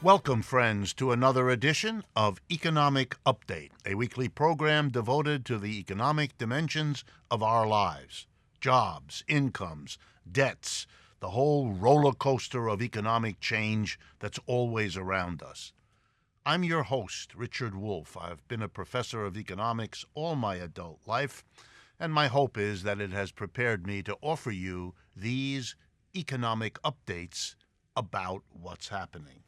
Welcome, friends, to another edition of Economic Update, a weekly program devoted to the economic dimensions of our lives. Jobs, incomes, debts, the whole roller coaster of economic change that's always around us. I'm your host, Richard Wolff. I've been a professor of economics all my adult life, and my hope is that it has prepared me to offer you these economic updates about what's happening.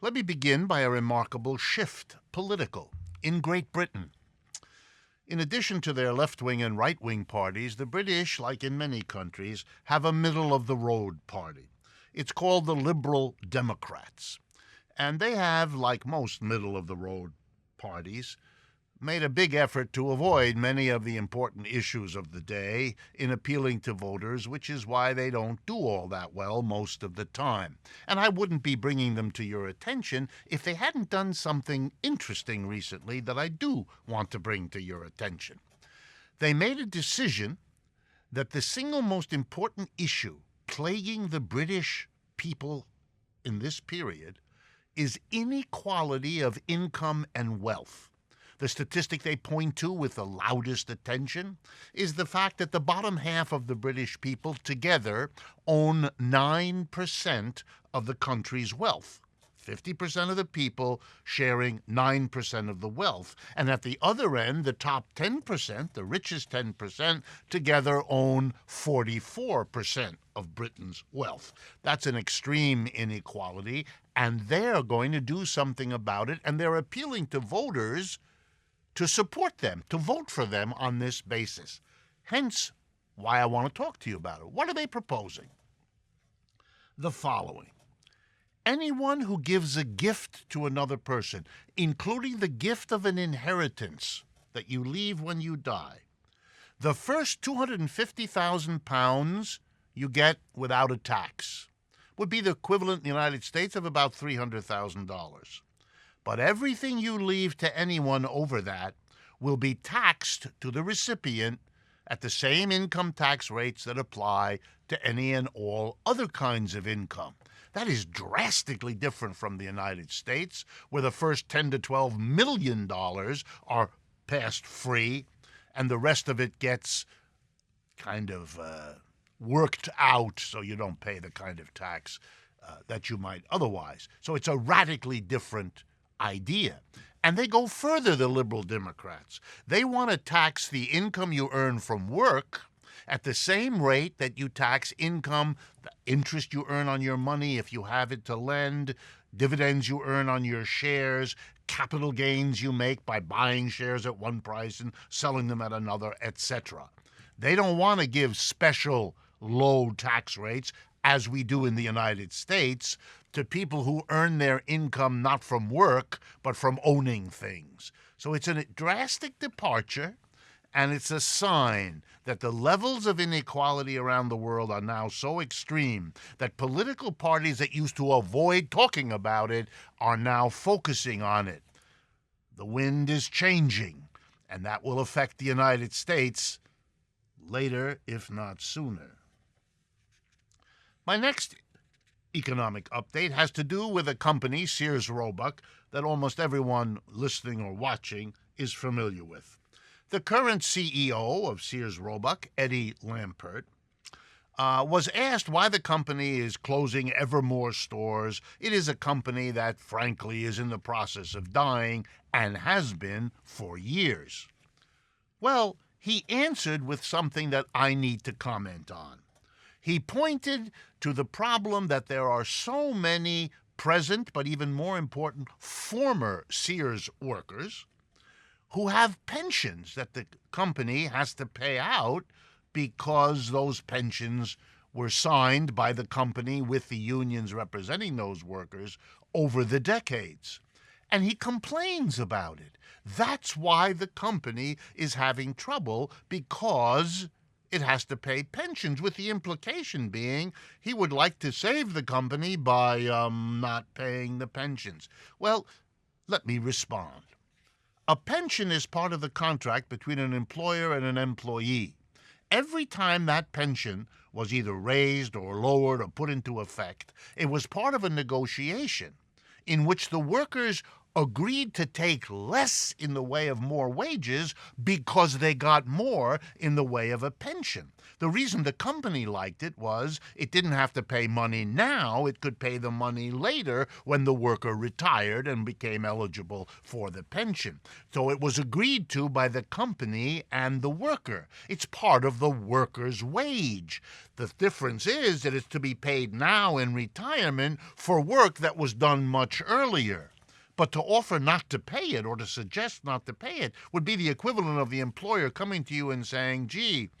Let me begin by a remarkable shift, political, in Great Britain. In addition to their left-wing and right-wing parties, the British, like in many countries, have a middle-of-the-road party. It's called the Liberal Democrats. And they have, like most middle-of-the-road parties, made a big effort to avoid many of the important issues of the day in appealing to voters, which is why they don't do all that well most of the time. And I wouldn't be bringing them to your attention if they hadn't done something interesting recently that I do want to bring to your attention. They made a decision that the single most important issue plaguing the British people in this period is inequality of income and wealth. The statistic they point to with the loudest attention is the fact that the bottom half of the British people together own 9% of the country's wealth. 50% of the people sharing 9% of the wealth. And at the other end, the top 10%, the richest 10%, together own 44% of Britain's wealth. That's an extreme inequality, and they're going to do something about it, and they're appealing to voters to support them, to vote for them on this basis. Hence, why I want to talk to you about it. What are they proposing? The following. Anyone who gives a gift to another person, including the gift of an inheritance that you leave when you die, the first £250,000 you get without a tax would be the equivalent in the United States of about $300,000. But everything you leave to anyone over that will be taxed to the recipient at the same income tax rates that apply to any and all other kinds of income. That is drastically different from the United States, where the first $10 to $12 million are passed free, and the rest of it gets kind of worked out so you don't pay the kind of tax that you might otherwise. So it's a radically different idea. And they go further, the Liberal Democrats. They want to tax the income you earn from work at the same rate that you tax income, the interest you earn on your money if you have it to lend, dividends you earn on your shares, capital gains you make by buying shares at one price and selling them at another, etc. They don't want to give special low tax rates, as we do in the United States, to people who earn their income not from work, but from owning things. So it's a drastic departure, and it's a sign that the levels of inequality around the world are now so extreme that political parties that used to avoid talking about it are now focusing on it. The wind is changing, and that will affect the United States later, if not sooner. My next economic update has to do with a company, Sears Roebuck, that almost everyone listening or watching is familiar with. The current CEO of Sears Roebuck, Eddie Lampert, was asked why the company is closing ever more stores. It is a company that, frankly, is in the process of dying and has been for years. Well, he answered with something that I need to comment on. He pointed to the problem that there are so many present, but even more important, former Sears workers who have pensions that the company has to pay out because those pensions were signed by the company with the unions representing those workers over the decades. And he complains about it. That's why the company is having trouble, because it has to pay pensions, with the implication being he would like to save the company by not paying the pensions. Well, let me respond. A pension is part of the contract between an employer and an employee. Every time that pension was either raised or lowered or put into effect, it was part of a negotiation. in which the workers agreed to take less in the way of more wages because they got more in the way of a pension. The reason the company liked it was it didn't have to pay money now. It could pay the money later when the worker retired and became eligible for the pension. So it was agreed to by the company and the worker. It's part of the worker's wage. The difference is that it's to be paid now in retirement for work that was done much earlier. But to offer not to pay it or to suggest not to pay it would be the equivalent of the employer coming to you and saying, gee,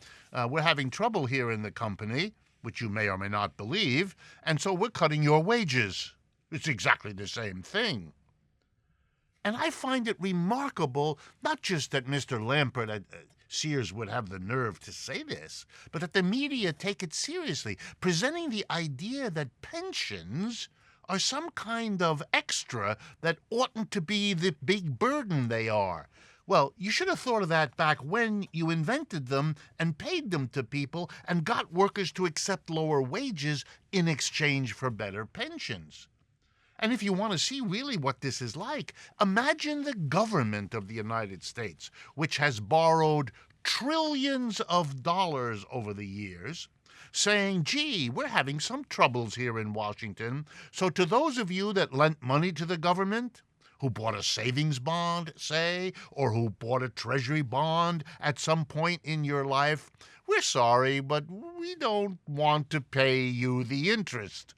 we're having trouble here in the company, which you may or may not believe, and so we're cutting your wages. It's exactly the same thing. And I find it remarkable, not just that Mr. Lampert at Sears would have the nerve to say this, but that the media take it seriously, presenting the idea that pensions are some kind of extra that oughtn't to be the big burden they are. Well, you should have thought of that back when you invented them and paid them to people and got workers to accept lower wages in exchange for better pensions. And if you want to see really what this is like, imagine the government of the United States, which has borrowed trillions of dollars over the years, saying, gee, we're having some troubles here in Washington. So to those of you that lent money to the government, who bought a savings bond, say, or who bought a treasury bond at some point in your life, we're sorry, but we don't want to pay you the interest.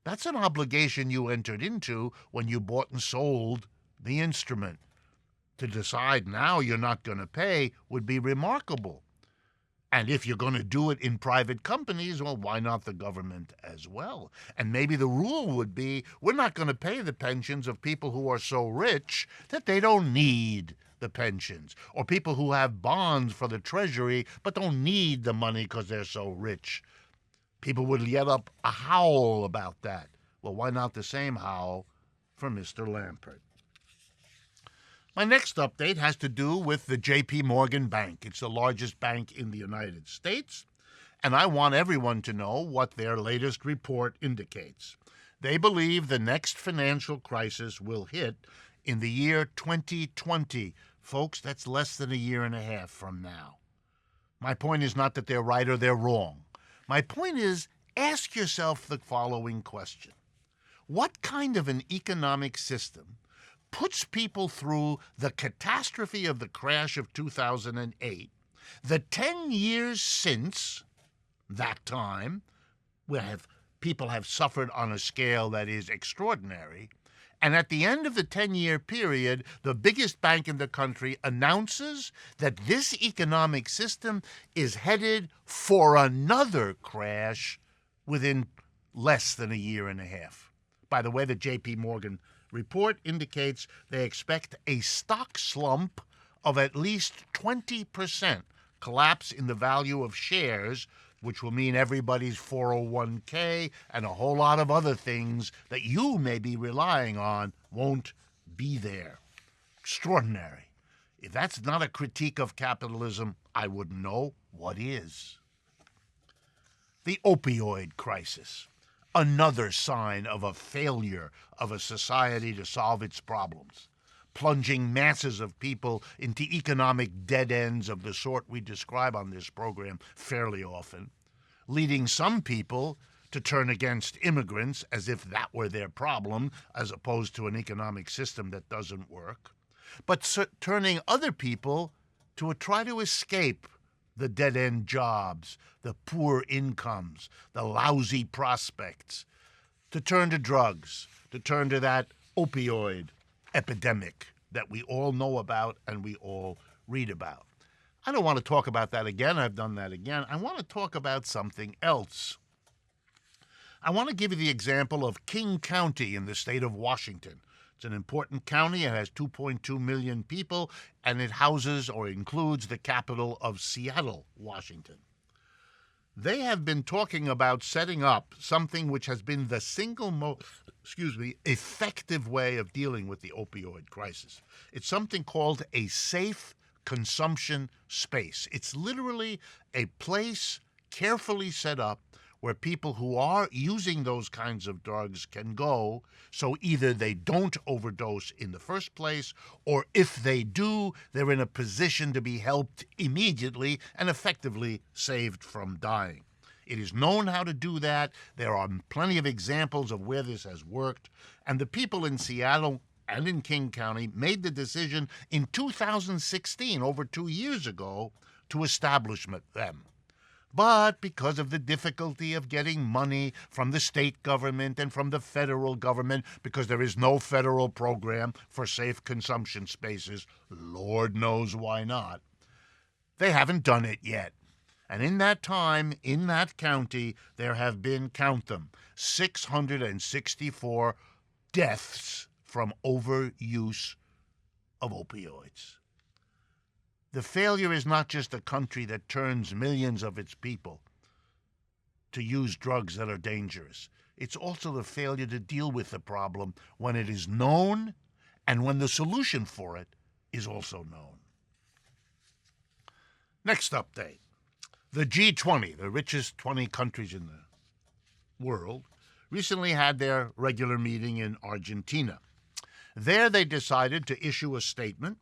That's an obligation you entered into when you bought and sold the instrument. To decide now you're not going to pay would be remarkable. And if you're going to do it in private companies, well, why not the government as well? And maybe the rule would be we're not going to pay the pensions of people who are so rich that they don't need the pensions, or people who have bonds for the Treasury but don't need the money because they're so rich. People would get up a howl about that. Well, why not the same howl for Mr. Lampert? My next update has to do with the J.P. Morgan Bank. It's the largest bank in the United States, and I want everyone to know what their latest report indicates. They believe the next financial crisis will hit in the year 2020. Folks, that's less than a year and a half from now. My point is not that they're right or they're wrong. My point is, ask yourself the following question. What kind of an economic system puts people through the catastrophe of the crash of 2008, the 10 years since that time, where people have suffered on a scale that is extraordinary, and at the end of the 10-year period, the biggest bank in the country announces that this economic system is headed for another crash within less than a year and a half. By the way, the J.P. Morgan report indicates they expect a stock slump of at least 20% collapse in the value of shares, which will mean everybody's 401k and a whole lot of other things that you may be relying on won't be there. Extraordinary. If that's not a critique of capitalism, I wouldn't know what is. The opioid crisis. Another sign of a failure of a society to solve its problems, plunging masses of people into economic dead ends of the sort we describe on this program fairly often, leading some people to turn against immigrants as if that were their problem, as opposed to an economic system that doesn't work, but turning other people to try to escape the dead-end jobs, the poor incomes, the lousy prospects, to turn to drugs, to turn to that opioid epidemic that we all know about and we all read about. I don't want to talk about that again. I've done that again. I want to talk about something else. I want to give you the example of King County in the state of Washington. It's an important county. It has 2.2 million people, and it houses or includes the capital of Seattle, Washington. They have been talking about setting up something which has been the single most, effective way of dealing with the opioid crisis. It's something called a safe consumption space. It's literally a place carefully set up where people who are using those kinds of drugs can go, so either they don't overdose in the first place, or if they do, they're in a position to be helped immediately and effectively saved from dying. It is known how to do that. There are plenty of examples of where this has worked, and the people in Seattle and in King County made the decision in 2016, over 2 years ago, to establish them. But because of the difficulty of getting money from the state government and from the federal government, because there is no federal program for safe consumption spaces, Lord knows why not, they haven't done it yet. And in that time, in that county, there have been, count them, 664 deaths from overuse of opioids. The failure is not just a country that turns millions of its people to use drugs that are dangerous. It's also the failure to deal with the problem when it is known and when the solution for it is also known. Next update. The G20, the richest 20 countries in the world, recently had their regular meeting in Argentina. There they decided to issue a statement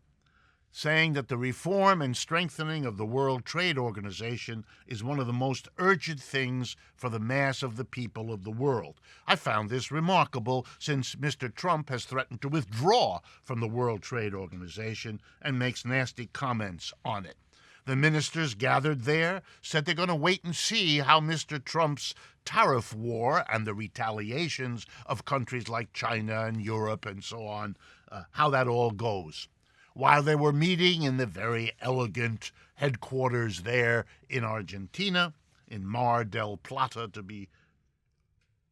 saying that the reform and strengthening of the World Trade Organization is one of the most urgent things for the mass of the people of the world. I found this remarkable since Mr. Trump has threatened to withdraw from the World Trade Organization and makes nasty comments on it. The ministers gathered there said they're going to wait and see how Mr. Trump's tariff war and the retaliations of countries like China and Europe and so on, how that all goes. While they were meeting in the very elegant headquarters there in Argentina, in Mar del Plata to be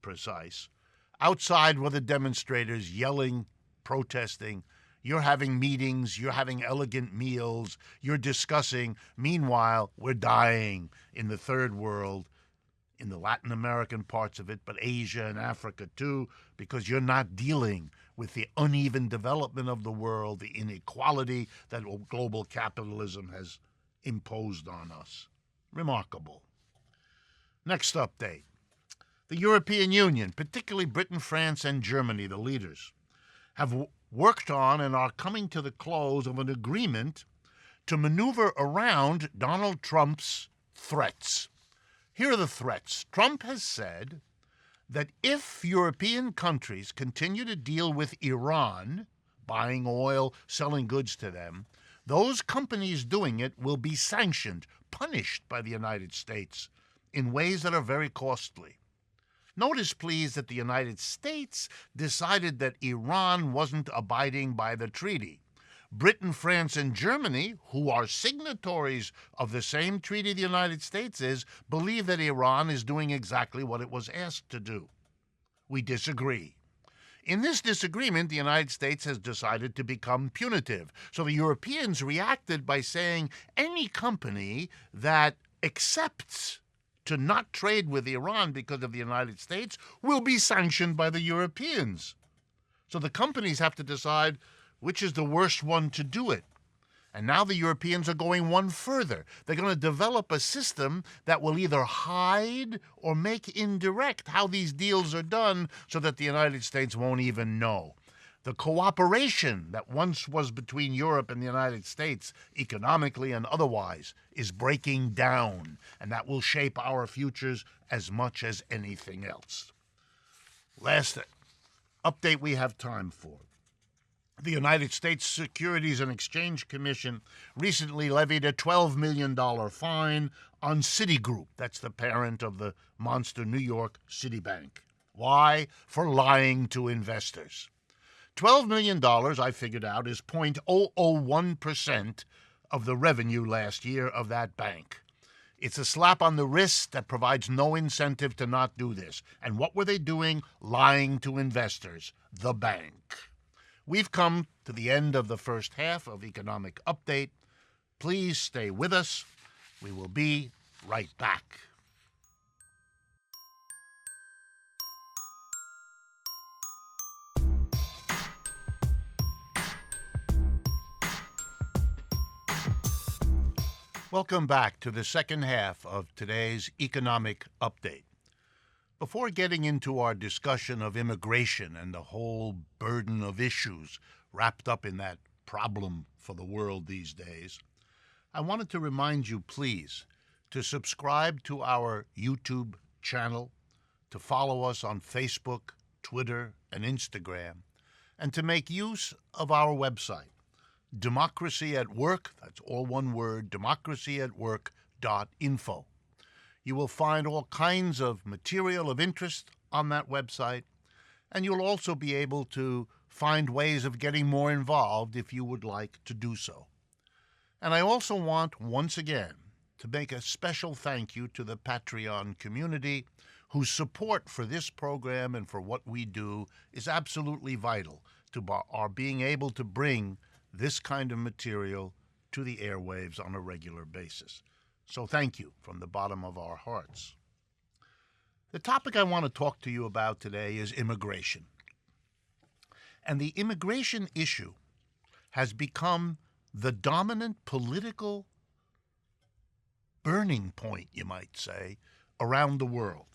precise, outside were the demonstrators yelling, protesting. You're having meetings, you're having elegant meals, you're discussing. Meanwhile, we're dying in the third world, in the Latin American parts of it, but Asia and Africa too, because you're not dealing with the uneven development of the world, the inequality that global capitalism has imposed on us. Remarkable. Next update. The European Union, particularly Britain, France, and Germany, the leaders, have worked on and are coming to the close of an agreement to maneuver around Donald Trump's threats. Here are the threats. Trump has said that if European countries continue to deal with Iran, buying oil, selling goods to them, those companies doing it will be sanctioned, punished by the United States in ways that are very costly. Notice, please, that the United States decided that Iran wasn't abiding by the treaty. Britain, France, and Germany, who are signatories of the same treaty the United States is, believe that Iran is doing exactly what it was asked to do. We disagree. In this disagreement, the United States has decided to become punitive. So the Europeans reacted by saying any company that accepts to not trade with Iran because of the United States will be sanctioned by the Europeans. So the companies have to decide which is the worst one to do it. And now the Europeans are going one further. They're going to develop a system that will either hide or make indirect how these deals are done so that the United States won't even know. The cooperation that once was between Europe and the United States, economically and otherwise, is breaking down, and that will shape our futures as much as anything else. Last update we have time for. The United States Securities and Exchange Commission recently levied a $12 million fine on Citigroup. That's the parent of the monster New York Citibank. Why? For lying to investors. $12 million, I figured out, is 0.001% of the revenue last year of that bank. It's a slap on the wrist that provides no incentive to not do this. And what were they doing? Lying to investors. The bank. We've come to the end of the first half of Economic Update. Please stay with us. We will be right back. Welcome back to the second half of today's Economic Update. Before getting into our discussion of immigration and the whole burden of issues wrapped up in that problem for the world these days, I wanted to remind you, please, to subscribe to our YouTube channel, to follow us on Facebook, Twitter, and Instagram, and to make use of our website, Democracy at Work, that's all one word, democracyatwork.info. You will find all kinds of material of interest on that website, and you'll also be able to find ways of getting more involved if you would like to do so. And I also want, once again, to make a special thank you to the Patreon community, whose support for this program and for what we do is absolutely vital to our being able to bring this kind of material to the airwaves on a regular basis. So thank you from the bottom of our hearts. The topic I want to talk to you about today is immigration. And the immigration issue has become the dominant political burning point, you might say, around the world.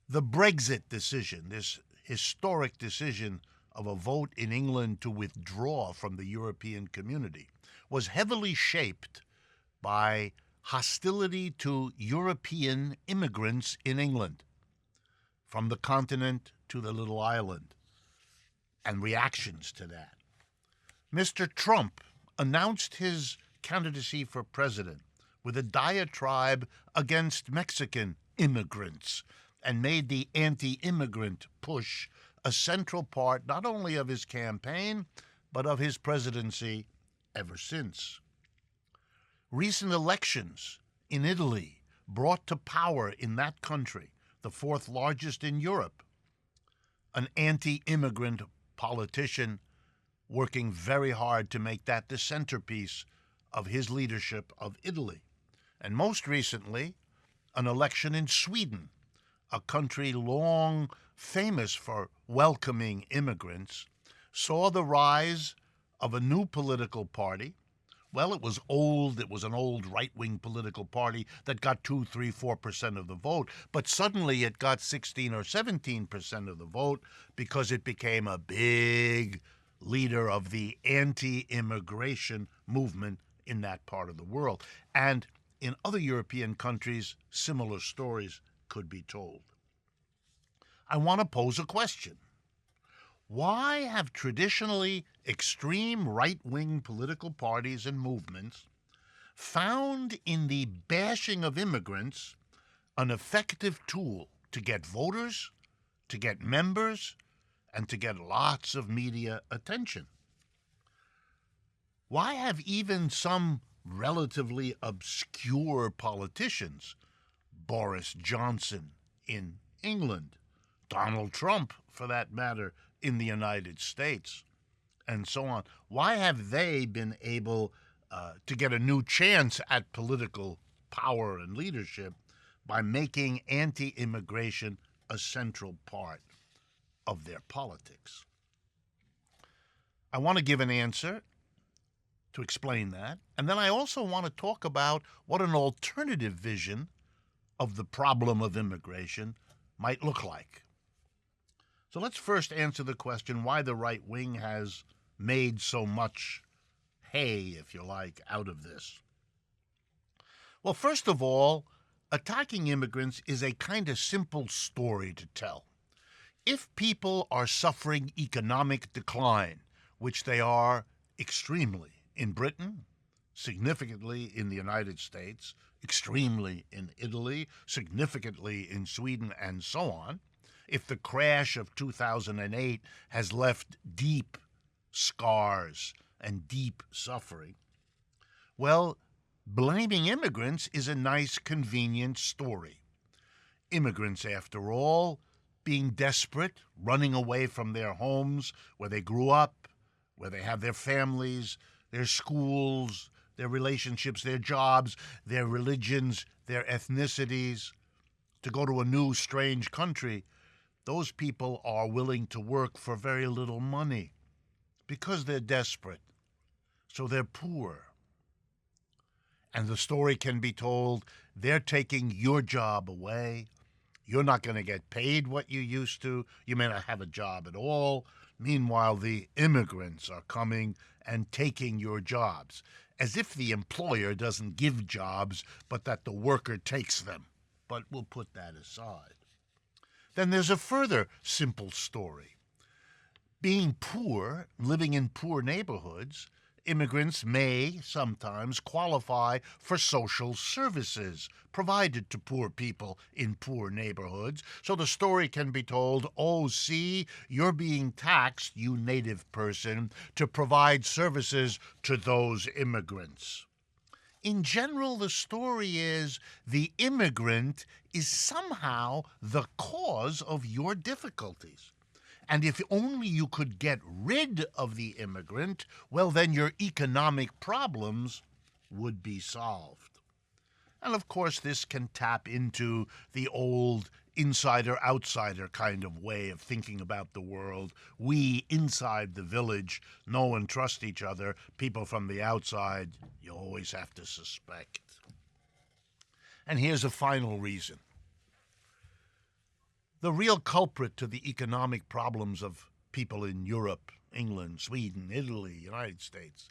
The Brexit decision, this historic decision of a vote in England to withdraw from the European community, was heavily shaped by hostility to European immigrants in England, from the continent to the little island, and reactions to that. Mr. Trump announced his candidacy for president with a diatribe against Mexican immigrants and made the anti-immigrant push a central part not only of his campaign, but of his presidency ever since. Recent elections in Italy brought to power in that country, the fourth largest in Europe, an anti-immigrant politician working very hard to make that the centerpiece of his leadership of Italy. And most recently, an election in Sweden, a country long famous for welcoming immigrants, saw the rise of a new political party. Well, it was old. It was an old right-wing political party that got 2, 3, 4% of the vote. But suddenly it got 16 or 17% of the vote because it became a big leader of the anti-immigration movement in that part of the world. And in other European countries, similar stories could be told. I want to pose a question. Why have traditionally extreme right-wing political parties and movements found in the bashing of immigrants an effective tool to get voters, to get members, and to get lots of media attention? Why have even some relatively obscure politicians, Boris Johnson in England, Donald Trump, for that matter, in the United States, and so on, why have they been able to get a new chance at political power and leadership by making anti-immigration a central part of their politics? I want to give an answer to explain that, and then I also want to talk about what an alternative vision of the problem of immigration might look like. So let's first answer the question why the right wing has made so much hay, if you like, out of this. Well, first of all, attacking immigrants is a kind of simple story to tell. If people are suffering economic decline, which they are extremely in Britain, significantly in the United States, extremely in Italy, significantly in Sweden, and so on, if the crash of 2008 has left deep scars and deep suffering, well, blaming immigrants is a nice, convenient story. Immigrants, after all, being desperate, running away from their homes where they grew up, where they have their families, their schools, their relationships, their jobs, their religions, their ethnicities, to go to a new, strange country. Those people are willing to work for very little money because they're desperate. So they're poor. And the story can be told, they're taking your job away, You're not going to get paid what you used to. You may not have a job at all. Meanwhile, the immigrants are coming and taking your jobs, as if the employer doesn't give jobs, but that the worker takes them. But we'll put that aside. Then there's a further simple story. Being poor, living in poor neighborhoods, immigrants may sometimes qualify for social services provided to poor people in poor neighborhoods. So the story can be told, oh, see, you're being taxed, you native person, to provide services to those immigrants. In general, the story is the immigrant is somehow the cause of your difficulties. And if only you could get rid of the immigrant, well, then your economic problems would be solved. And of course, this can tap into the old insider-outsider kind of way of thinking about the world. We inside the village know and trust each other. People from the outside, you always have to suspect. And here's a final reason. The real culprit to the economic problems of people in Europe, England, Sweden, Italy, United States,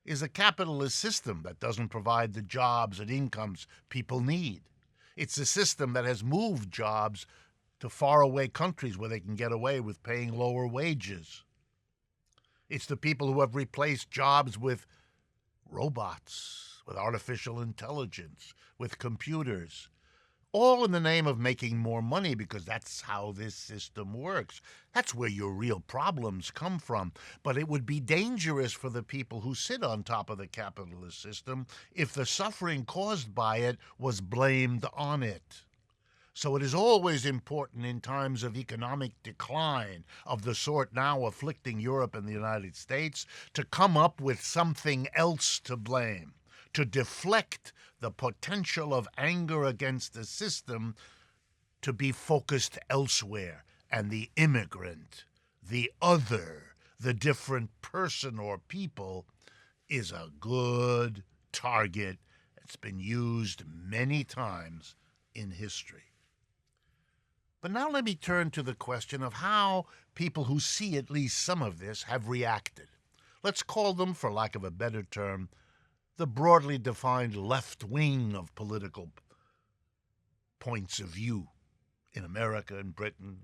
is a capitalist system that doesn't provide the jobs and incomes people need. It's a system that has moved jobs to faraway countries where they can get away with paying lower wages. It's the people who have replaced jobs with robots, with artificial intelligence, with computers, all in the name of making more money, because that's how this system works. That's where your real problems come from. But it would be dangerous for the people who sit on top of the capitalist system if the suffering caused by it was blamed on it. So it is always important in times of economic decline of the sort now afflicting Europe and the United States to come up with something else to blame, to deflect the potential of anger against the system to be focused elsewhere. And the immigrant, the other, the different person or people is a good target. It's been used many times in history. But now let me turn to the question of how people who see at least some of this have reacted. Let's call them, for lack of a better term, the broadly defined left wing of political points of view in America and Britain,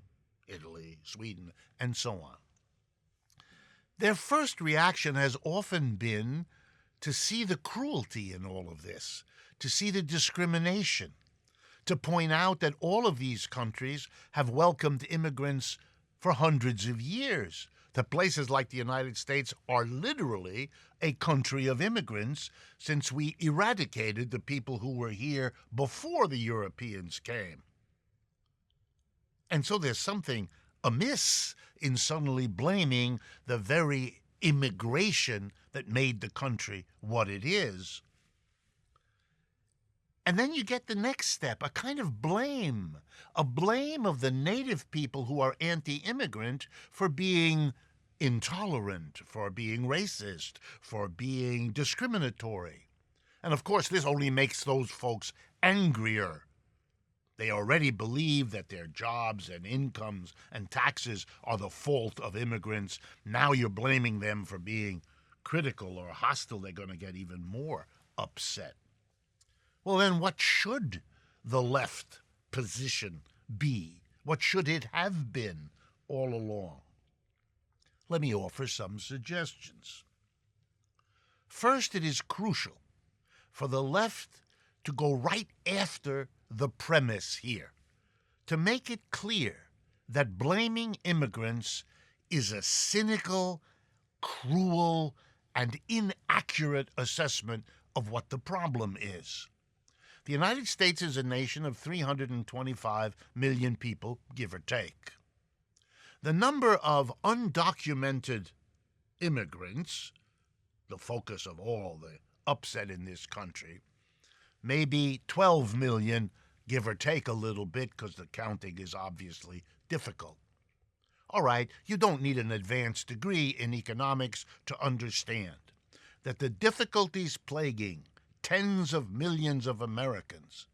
Italy, Sweden, and so on. Their first reaction has often been to see the cruelty in all of this, to see the discrimination, to point out that all of these countries have welcomed immigrants for hundreds of years, that places like the United States are literally a country of immigrants since we eradicated the people who were here before the Europeans came. And so there's something amiss in suddenly blaming the very immigration that made the country what it is. And then you get the next step, a kind of blame, a blame of the native people who are anti-immigrant for being intolerant, for being racist, for being discriminatory. And of course, this only makes those folks angrier. They already believe that their jobs and incomes and taxes are the fault of immigrants. Now you're blaming them for being critical or hostile. They're going to get even more upset. Well, then what should the left position be? What should it have been all along? Let me offer some suggestions. First, it is crucial for the left to go right after the premise here, to make it clear that blaming immigrants is a cynical, cruel, and inaccurate assessment of what the problem is. The United States is a nation of 325 million people, give or take. The number of undocumented immigrants, the focus of all the upset in this country, may be 12 million, give or take a little bit, because the counting is obviously difficult. All right, you don't need an advanced degree in economics to understand that the difficulties plaguing tens of millions of Americans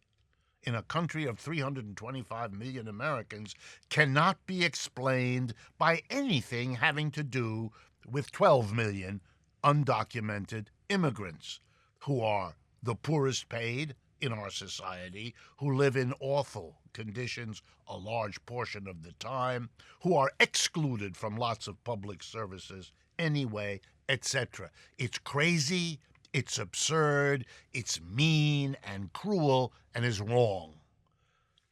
in a country of 325 million Americans cannot be explained by anything having to do with 12 million undocumented immigrants who are the poorest paid in our society, who live in awful conditions a large portion of the time, who are excluded from lots of public services anyway, etc. It's crazy, it's absurd, it's mean and cruel, and is wrong.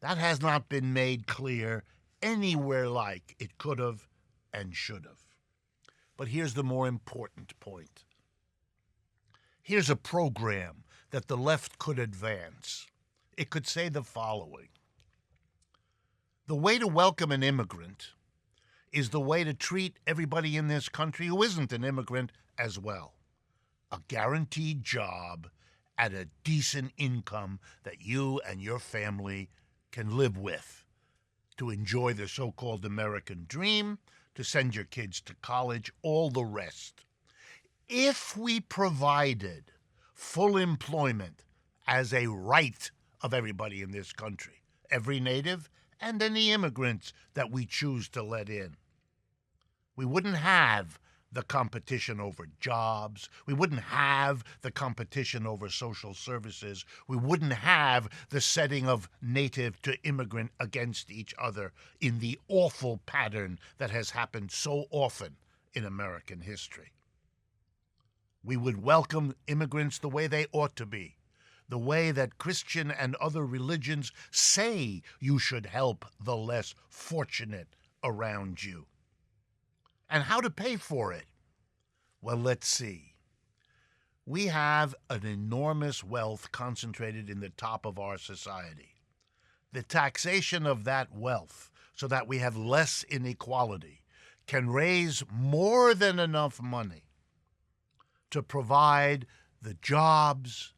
That has not been made clear anywhere like it could have and should have. But here's the more important point. Here's a program that the left could advance. It could say the following: the way to welcome an immigrant is the way to treat everybody in this country who isn't an immigrant as well. A guaranteed job at a decent income that you and your family can live with, to enjoy the so-called American dream, to send your kids to college, all the rest. If we provided full employment as a right of everybody in this country, every native and any immigrants that we choose to let in, we wouldn't have the competition over jobs. We wouldn't have the competition over social services. We wouldn't have the setting of native to immigrant against each other in the awful pattern that has happened so often in American history. We would welcome immigrants the way they ought to be, the way that Christian and other religions say you should help the less fortunate around you. And how to pay for it? Well, let's see. We have an enormous wealth concentrated in the top of our society. The taxation of that wealth, so that we have less inequality, can raise more than enough money to provide the jobs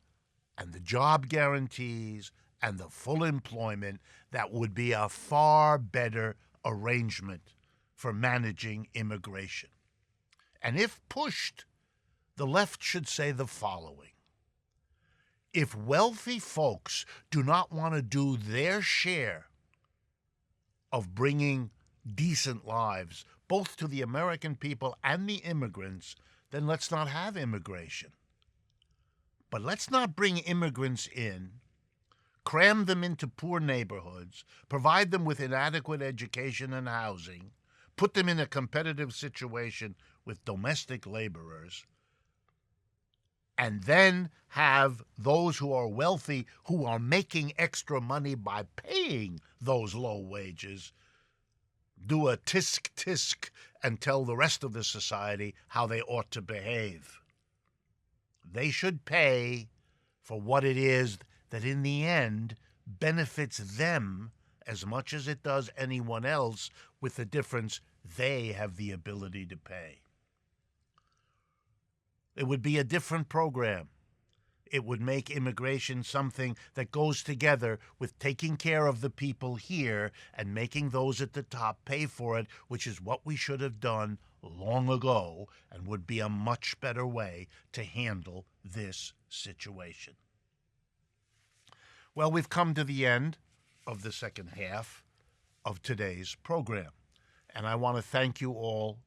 and the job guarantees and the full employment that would be a far better arrangement for managing immigration. And if pushed, the left should say the following: if wealthy folks do not want to do their share of bringing decent lives both to the American people and the immigrants, then let's not have immigration. But let's not bring immigrants in, cram them into poor neighborhoods, provide them with inadequate education and housing, put them in a competitive situation with domestic laborers, and then have those who are wealthy, who are making extra money by paying those low wages, do a tisk-tisk and tell the rest of the society how they ought to behave. They should pay for what it is that in the end benefits them as much as it does anyone else, with the difference they have the ability to pay. It would be a different program. It would make immigration something that goes together with taking care of the people here and making those at the top pay for it, which is what we should have done long ago and would be a much better way to handle this situation. Well, we've come to the end of the second half of today's program, and I want to thank you all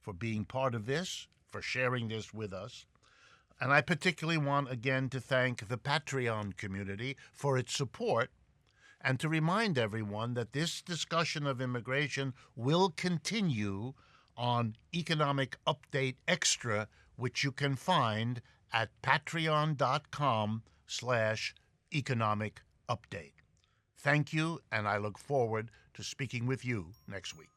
for being part of this, for sharing this with us. And I particularly want again to thank the Patreon community for its support, and to remind everyone that this discussion of immigration will continue on Economic Update Extra, which you can find at patreon.com/economic update. Thank you, and I look forward to speaking with you next week.